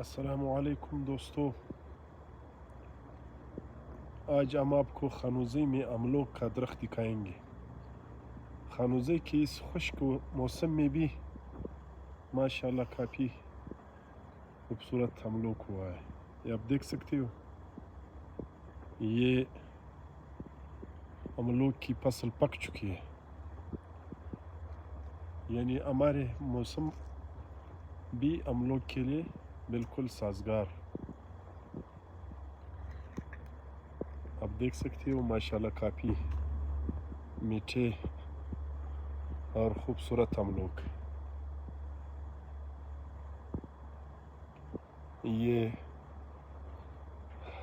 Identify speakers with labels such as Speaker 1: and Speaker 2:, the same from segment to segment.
Speaker 1: السلام علیکم دوستو، آج ہم آپ کو خانوزی میں املوں کا درخت دکھائیں گے۔ خانوزی کے اس خشک موسم میں بھی ماشاءاللہ کافی خوبصورت املوک ہوا ہے۔ یہ آپ دیکھ سکتے ہو، یہ املوک کی فصل پک چکی ہے، یعنی ہمارے موسم بھی املوک کے لیے بالکل سازگار۔ آپ دیکھ سکتے ہو ماشاءاللہ کافی میٹھے اور خوبصورت املوک۔ یہ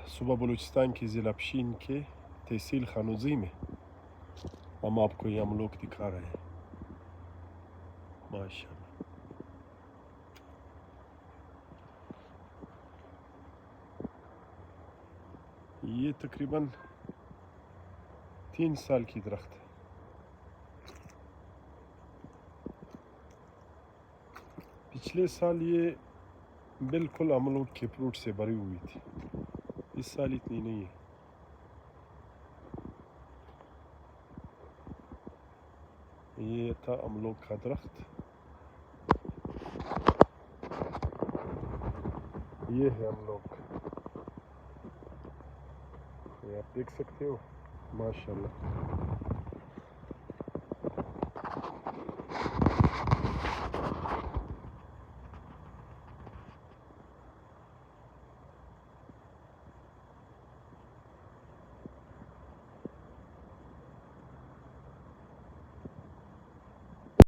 Speaker 1: صوبہ بلوچستان کی ضلع پشین کے تحصیل خانوزی میں ہم آپ کو یہ املوک دکھا رہے ہیں ماشاءاللہ۔ یہ تقریباً 3 سال کی درخت ہے۔ پچھلے سال یہ بالکل املوک کے فروٹ سے بھری ہوئی تھی، اس سال اتنی نہیں ہے۔ یہ تھا املوک کا درخت، یہ ہے املوک، یہ آپ دیکھ سکتے ہو ماشاءاللہ۔